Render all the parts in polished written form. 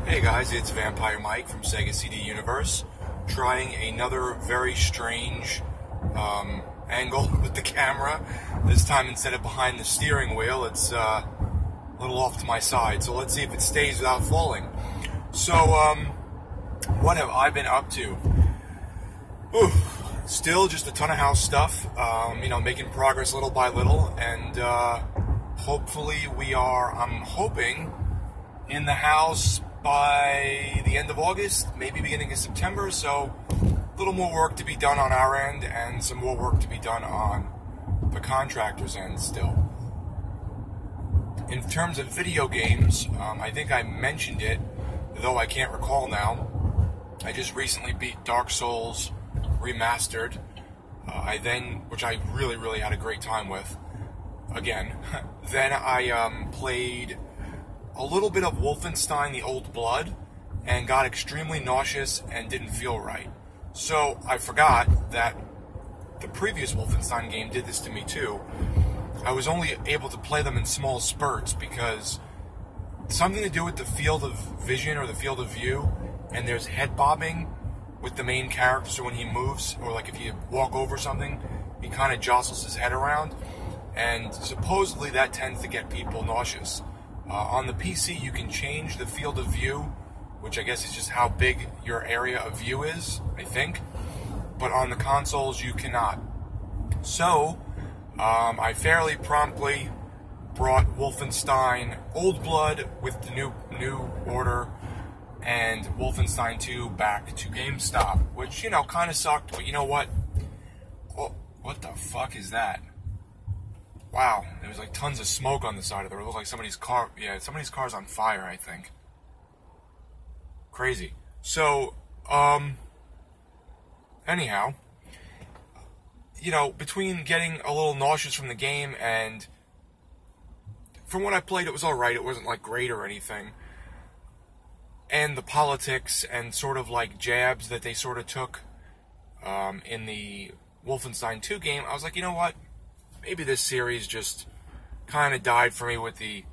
Hey guys, it's Vampire Mike from Sega CD Universe, trying another very strange angle with the camera. This time, instead of behind the steering wheel, it's a little off to my side. So let's see if it stays without falling. So, what have I been up to? Still just a ton of house stuff, making progress little by little, and hopefully I'm hoping, in the house by the end of August, maybe beginning of September, so a little more work to be done on our end and some more work to be done on the contractor's end still. In terms of video games, I think I mentioned it, though I can't recall now. I just recently beat Dark Souls Remastered, which I really had a great time with, again. Then I played a little bit of Wolfenstein, the Old Blood, and got extremely nauseous and didn't feel right. So I forgot that the previous Wolfenstein game did this to me too. I was only able to play them in small spurts because something to do with the field of vision or the field of view, and there's head bobbing with the main character, so when he moves, or like if you walk over something, he kind of jostles his head around, and supposedly that tends to get people nauseous. On the PC, you can change the field of view, which I guess is just how big your area of view is, I think. But on the consoles, you cannot. So, I fairly promptly brought Wolfenstein Old Blood with the new order and Wolfenstein 2 back to GameStop, which, kind of sucked, but you know what? Oh, what the fuck is that? Wow, there was like tons of smoke on the side of the road. It looked like somebody's car's on fire, I think. Crazy. So, anyhow, between getting a little nauseous from the game and from what I played, it was alright. It wasn't like great or anything. And the politics and sort of like jabs that they sort of took in the Wolfenstein 2 game, I was like, you know what? Maybe this series just kind of died for me with the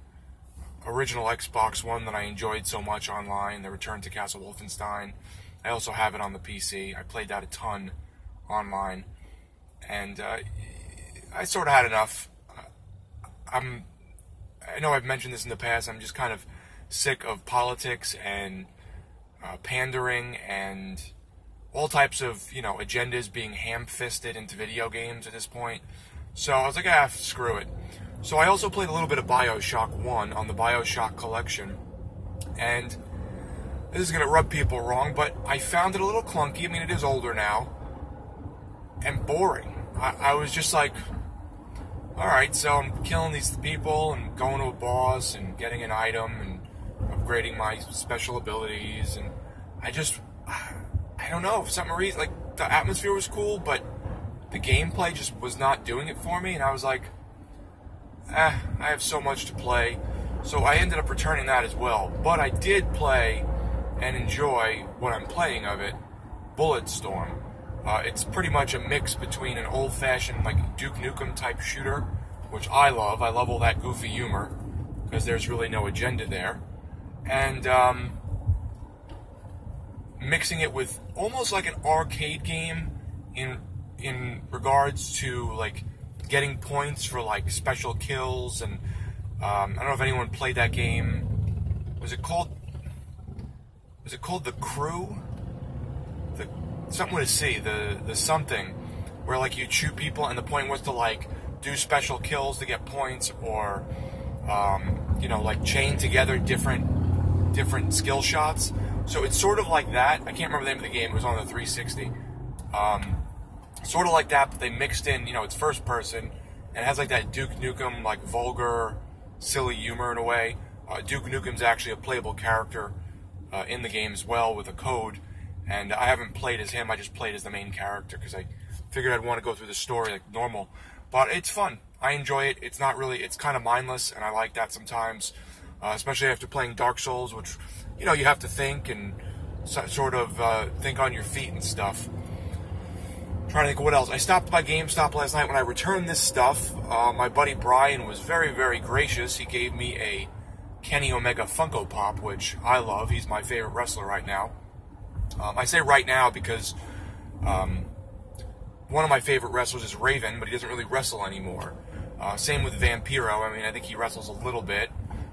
original Xbox One that I enjoyed so much online, the Return to Castle Wolfenstein. I also have it on the PC. I played that a ton online. And I sort of had enough. I know I've mentioned this in the past. I'm just kind of sick of politics and pandering and all types of, agendas being ham-fisted into video games at this point. So I was like, screw it. So I also played a little bit of BioShock 1 on the BioShock collection. And this is going to rub people wrong, but I found it a little clunky. I mean, it is older now. And boring. I was just like, alright, so I'm killing these people and going to a boss and getting an item and upgrading my special abilities. And I don't know, for some reason, like, the atmosphere was cool, but the gameplay just was not doing it for me, and I was like, I have so much to play. So I ended up returning that as well. But I did play and enjoy what I'm playing of it, Bulletstorm. It's pretty much a mix between an old-fashioned, like, Duke Nukem type shooter, which I love. I love all that goofy humor, because there's really no agenda there. And mixing it with almost like an arcade game in regards to, like, getting points for, like, special kills, and I don't know if anyone played that game. Was it called The Crew? Something with a C, the something, where, like, you'd shoot people and the point was to, like, do special kills to get points, or, like, chain together different skill shots. So it's sort of like that. I can't remember the name of the game. It was on the 360. Sort of like that, but they mixed in, it's first person, and it has like that Duke Nukem, like, vulgar, silly humor in a way. Duke Nukem's actually a playable character in the game as well with a code, and I haven't played as him. I just played as the main character because I figured I'd want to go through the story like normal. But it's fun. I enjoy it. It's kind of mindless, and I like that sometimes, especially after playing Dark Souls, which, you have to think and sort of think on your feet and stuff. Trying to think of what else. I stopped by GameStop last night when I returned this stuff. My buddy Brian was very, very gracious. He gave me a Kenny Omega Funko Pop, which I love. He's my favorite wrestler right now. I say right now because one of my favorite wrestlers is Raven, but he doesn't really wrestle anymore. Same with Vampiro. I mean, I think he wrestles a little bit.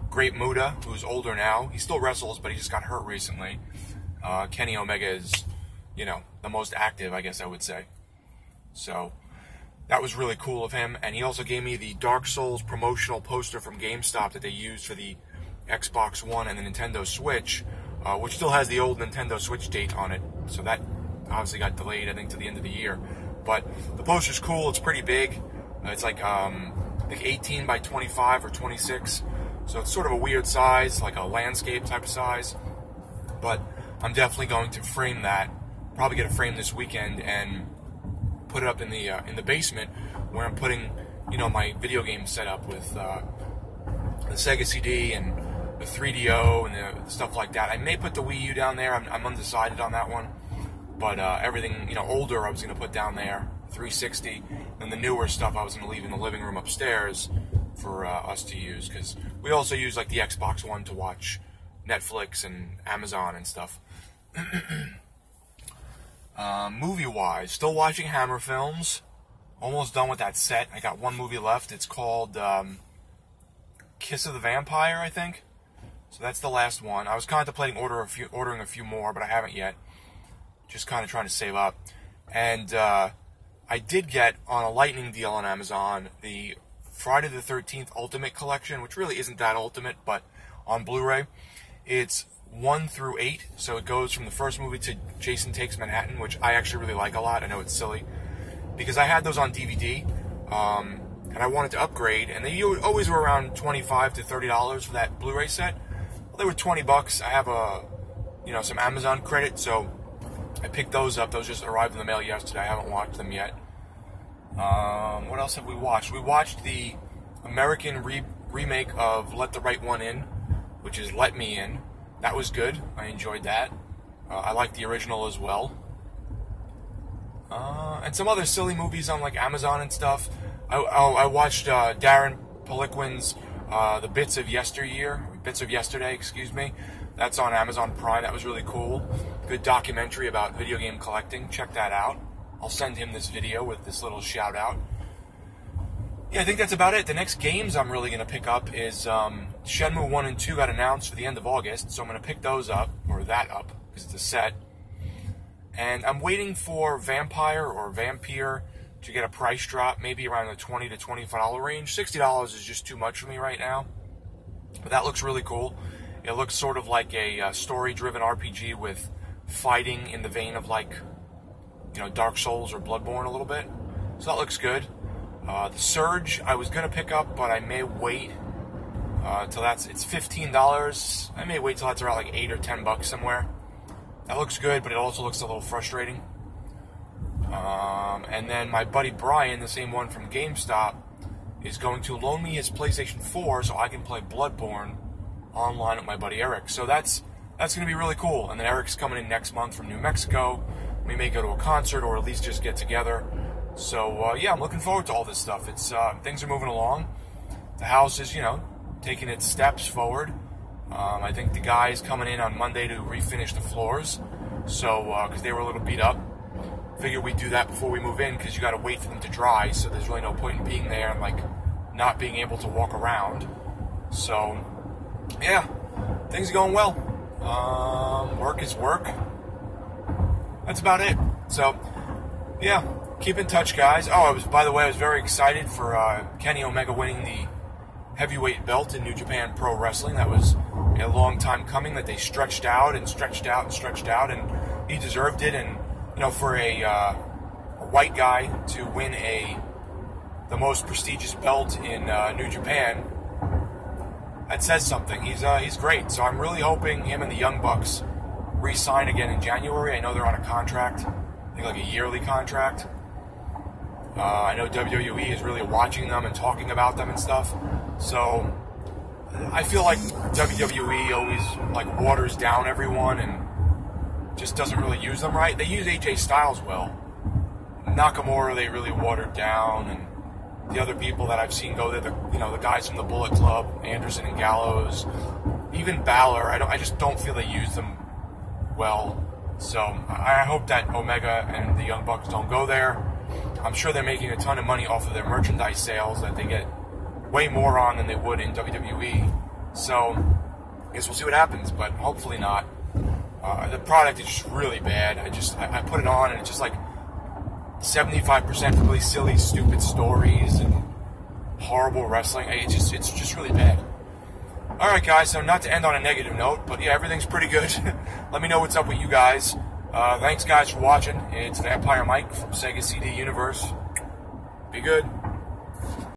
Great Muda, who's older now. He still wrestles, but he just got hurt recently. Kenny Omega is, you know, the most active, I guess I would say. So that was really cool of him. And he also gave me the Dark Souls promotional poster from GameStop that they used for the Xbox One and the Nintendo Switch, which still has the old Nintendo Switch date on it. So that obviously got delayed, I think, to the end of the year. But the poster's cool. It's pretty big. It's like, I think 18 by 25 or 26. So it's sort of a weird size, like a landscape type of size. But I'm definitely going to frame that. Probably get a frame this weekend and put it up in the basement where I'm putting, you know, my video game setup with the Sega CD and the 3DO and the stuff like that. I may put the Wii U down there. I'm undecided on that one. But everything, you know, older I was going to put down there, 360. And the newer stuff I was going to leave in the living room upstairs for us to use. Because we also use, like, the Xbox One to watch Netflix and Amazon and stuff. Movie-wise, still watching Hammer films. Almost done with that set. I got one movie left. It's called Kiss of the Vampire, I think. So that's the last one. I was contemplating ordering a few more, but I haven't yet. Just kind of trying to save up. And I did get, on a lightning deal on Amazon, the Friday the 13th Ultimate Collection, which really isn't that ultimate, but on Blu-ray. It's 1 through 8, so it goes from the first movie to Jason Takes Manhattan, which I actually really like a lot. I know it's silly, because I had those on DVD, and I wanted to upgrade, and they always were around $25 to $30 for that Blu-ray set. Well, they were $20. I have some Amazon credit, so I picked those up. Those just arrived in the mail yesterday. I haven't watched them yet. What else have we watched? We watched the American remake of Let the Right One In, which is Let Me In. That was good. I enjoyed that. I liked the original as well. And some other silly movies on, like, Amazon and stuff. I watched Darren Poliquin's The Bits of Yesterday, excuse me. That's on Amazon Prime. That was really cool. Good documentary about video game collecting. Check that out. I'll send him this video with this little shout out. Yeah, I think that's about it. The next games I'm really going to pick up is Shenmue 1 and 2 got announced for the end of August, so I'm going to pick those up, or that up, because it's a set. And I'm waiting for Vampire or Vampire to get a price drop, maybe around the $20 to $25 range. $60 is just too much for me right now. But that looks really cool. It looks sort of like a story-driven RPG with fighting in the vein of, like, you know, Dark Souls or Bloodborne a little bit. So that looks good. The Surge I was going to pick up, but I may wait till it's $15. I may wait till that's around like $8 or $10 somewhere. That looks good, but it also looks a little frustrating. And then my buddy Brian, the same one from GameStop, is going to loan me his PlayStation 4 so I can play Bloodborne online with my buddy Eric. So that's going to be really cool. And then Eric's coming in next month from New Mexico. We may go to a concert or at least just get together. So, yeah, I'm looking forward to all this stuff. It's things are moving along. The house is, you know, taking its steps forward. I think the guy's coming in on Monday to refinish the floors. So, because they were a little beat up. Figured we'd do that before we move in because you got to wait for them to dry. So there's really no point in being there and, like, not being able to walk around. So, yeah, things are going well. Work is work. That's about it. So, yeah. Keep in touch, guys. Oh, by the way, I was very excited for Kenny Omega winning the heavyweight belt in New Japan Pro Wrestling. That was a long time coming that they stretched out and stretched out and stretched out, and he deserved it. And, you know, for a white guy to win the most prestigious belt in New Japan, that says something. He's great. So I'm really hoping him and the Young Bucks re-sign again in January. I know they're on a contract, I think like a yearly contract. I know WWE is really watching them and talking about them and stuff. So I feel like WWE always like waters down everyone and just doesn't really use them right. They use AJ Styles well. Nakamura they really watered down, and the other people that I've seen go there, the guys from the Bullet Club, Anderson and Gallows, even Balor. I just don't feel they use them well. So I hope that Omega and the Young Bucks don't go there. I'm sure they're making a ton of money off of their merchandise sales that they get way more on than they would in WWE. So I guess we'll see what happens, but hopefully not. The product is just really bad. I put it on and it's just like 75% really silly, stupid stories and horrible wrestling. It's just really bad. Alright guys, so not to end on a negative note, but yeah, everything's pretty good. Let me know what's up with you guys. Thanks guys for watching. It's Vampire Mike from Sega CD Universe. Be good.